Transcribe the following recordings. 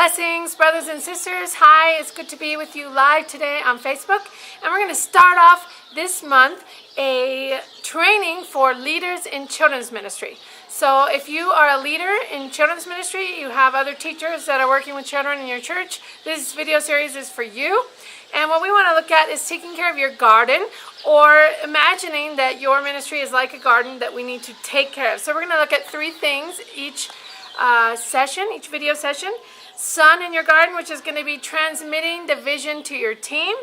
Blessings, brothers and sisters. Hi, it's good to be with you live today on Facebook. And we're going to start off this month a training for leaders in children's ministry. So if you are a leader in children's ministry, you have other teachers that are working with children in your church, this video series is for you. And what we want to look at is taking care of your garden, or imagining that your ministry is like a garden that we need to take care of. So we're going to look at three things each video session. Sun in your garden, which is going to be transmitting the vision to your team.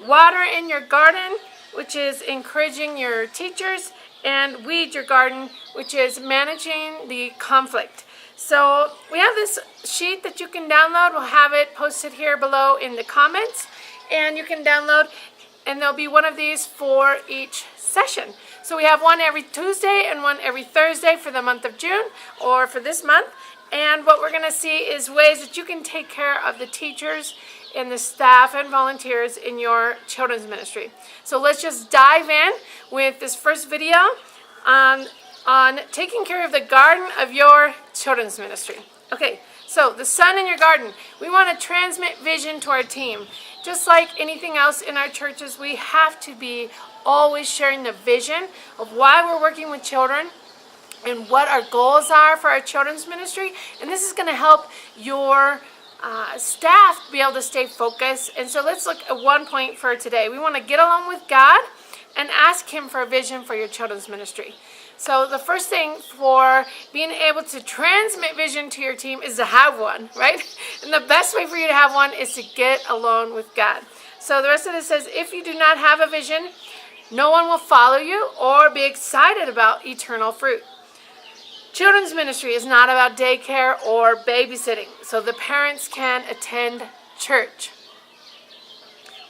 Water in your garden, which is encouraging your teachers. And weed your garden, which is managing the conflict. So we have this sheet that you can download. We'll have it posted here below in the comments. And you can download, and there'll be one of these for each session. So we have one every Tuesday and one every Thursday for the month of June, or for this month. And what we're going to see is ways that you can take care of the teachers and the staff and volunteers in your children's ministry. So let's just dive in with this first video on taking care of the garden of your children's ministry. Okay, so the sun in your garden. We want to transmit vision to our team. Just like anything else in our churches, we have to be always sharing the vision of why we're working with children and what our goals are for our children's ministry. And this is going to help your staff be able to stay focused. And so let's look at one point for today. We want to get along with God and ask Him for a vision for your children's ministry. So the first thing for being able to transmit vision to your team is to have one, right? And the best way for you to have one is to get alone with God. So the rest of it says, if you do not have a vision, no one will follow you or be excited about eternal fruit. Children's ministry is not about daycare or babysitting, so the parents can attend church.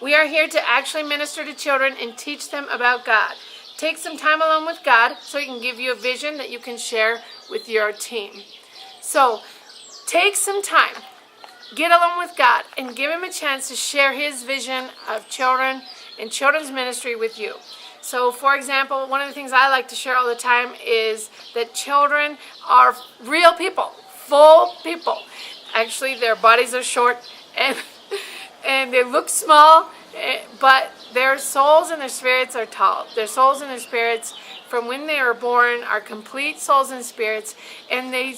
We are here to actually minister to children and teach them about God. Take some time alone with God so He can give you a vision that you can share with your team. So take some time, get alone with God, and give Him a chance to share His vision of children and children's ministry with you. So, for example, one of the things I like to share all the time is that children are real people, full people. Actually, their bodies are short and they look small, but their souls and their spirits are tall. Their souls and their spirits, from when they are born, are complete souls and spirits, and they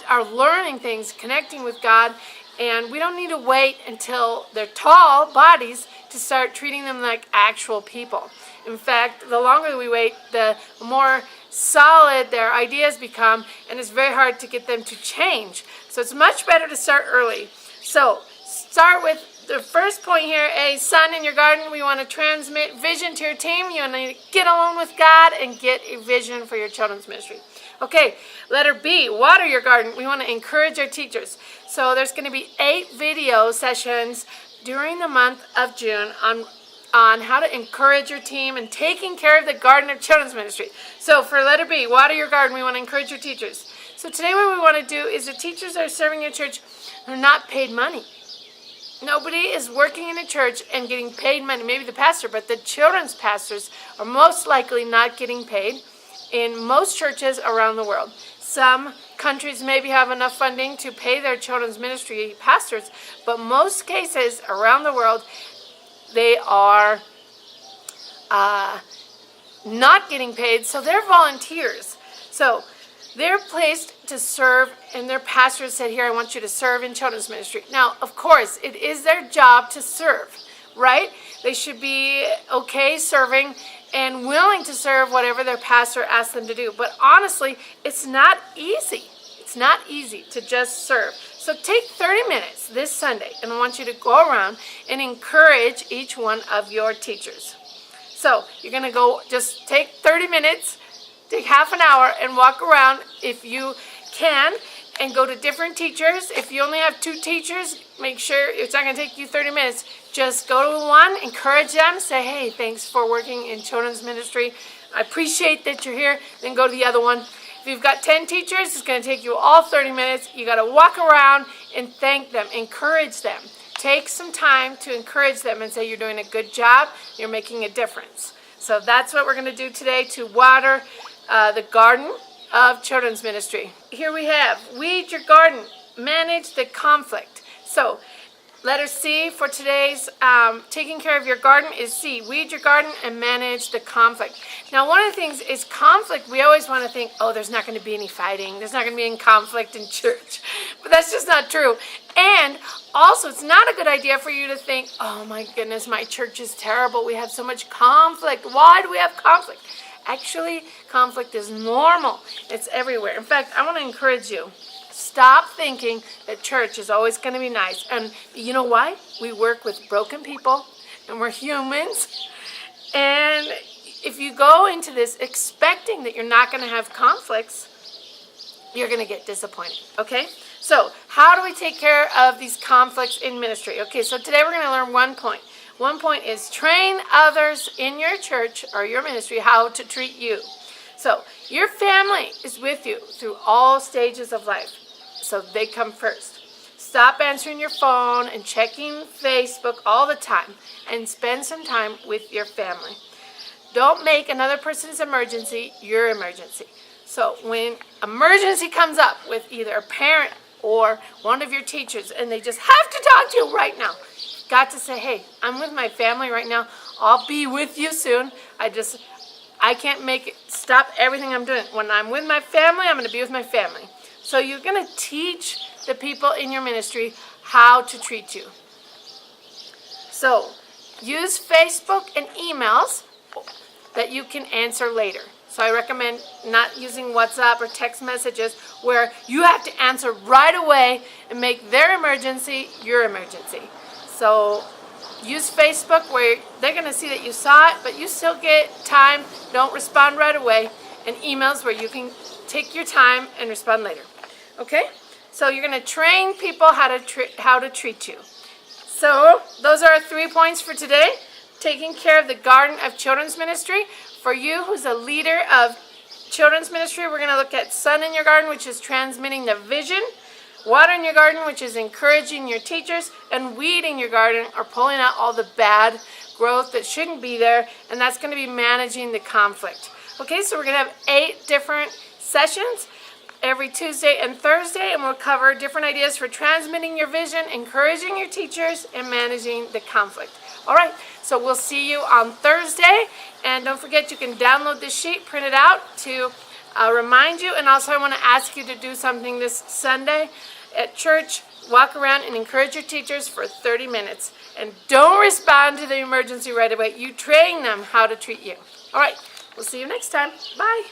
are learning things, connecting with God. And we don't need to wait until they're tall bodies to start treating them like actual people. In fact, the longer we wait, the more solid their ideas become, and it's very hard to get them to change. So it's much better to start early. So start with the first point here, a sun in your garden. We want to transmit vision to your team. You want to get along with God and get a vision for your children's ministry. Okay, letter B, water your garden. We want to encourage our teachers. So there's going to be 8 video sessions during the month of June on how to encourage your team and taking care of the garden of children's ministry. So for letter B, water your garden, we want to encourage your teachers. So today what we want to do is the teachers that are serving your church are not paid money. Nobody is working in a church and getting paid money. Maybe the pastor, but the children's pastors are most likely not getting paid in most churches around the world. Some countries maybe have enough funding to pay their children's ministry pastors, but most cases around the world, they are not getting paid, so they're volunteers. So they're placed to serve, and their pastor said, here, I want you to serve in children's ministry. Now, of course, it is their job to serve, right? They should be okay serving and willing to serve whatever their pastor asks them to do. But honestly, it's not easy. It's not easy to just serve. So take 30 minutes this Sunday, and I want you to go around and encourage each one of your teachers. So you're going to go just take 30 minutes, take half an hour, and walk around if you can, and go to different teachers. If you only have 2 teachers, make sure it's not going to take you 30 minutes. Just go to one, encourage them, say, hey, thanks for working in children's ministry. I appreciate that you're here. Then go to the other one. If you've got 10 teachers, it's going to take you all 30 minutes. You got to walk around and thank them, encourage them. Take some time to encourage them and say you're doing a good job, you're making a difference. So that's what we're going to do today to water the garden of children's ministry. Here we have, weed your garden. manage the conflict. So letter C for today's taking care of your garden is C. Weed your garden and manage the conflict. Now, one of the things is conflict. We always want to think, oh, there's not going to be any fighting. There's not going to be any conflict in church. But that's just not true. And also, it's not a good idea for you to think, oh my goodness, my church is terrible. We have so much conflict. Why do we have conflict? Actually, conflict is normal. It's everywhere. In fact, I want to encourage you. Stop thinking that church is always going to be nice. And you know why? We work with broken people and we're humans. And if you go into this expecting that you're not going to have conflicts, you're going to get disappointed. Okay? So how do we take care of these conflicts in ministry? Okay, so today we're going to learn 1 point. 1 point is train others in your church or your ministry how to treat you. So your family is with you through all stages of life. So they come first. Stop answering your phone and checking Facebook all the time and spend some time with your family. Don't make another person's emergency your emergency. So when emergency comes up with either a parent or one of your teachers and they just have to talk to you right now, you've got to say, hey, I'm with my family right now. I'll be with you soon. I can't make it stop everything I'm doing. When I'm with my family, I'm going to be with my family. So you're going to teach the people in your ministry how to treat you. So use Facebook and emails that you can answer later. So I recommend not using WhatsApp or text messages where you have to answer right away and make their emergency your emergency. So use Facebook where they're going to see that you saw it, but you still get time. Don't respond right away. And emails where you can take your time and respond later. Okay? So you're going to train people how to treat you. So those are our 3 points for today. Taking care of the garden of children's ministry. For you who's a leader of children's ministry, we're going to look at sun in your garden, which is transmitting the vision. Water in your garden, which is encouraging your teachers. And weed in your garden, or pulling out all the bad growth that shouldn't be there. And that's going to be managing the conflict. Okay, so we're going to have 8 different sessions every Tuesday and Thursday, and we'll cover different ideas for transmitting your vision, encouraging your teachers, and managing the conflict. All right, so we'll see you on Thursday, and don't forget you can download this sheet, print it out to remind you, and also I want to ask you to do something this Sunday at church. Walk around and encourage your teachers for 30 minutes, and don't respond to the emergency right away. You train them how to treat you. All right, we'll see you next time. Bye.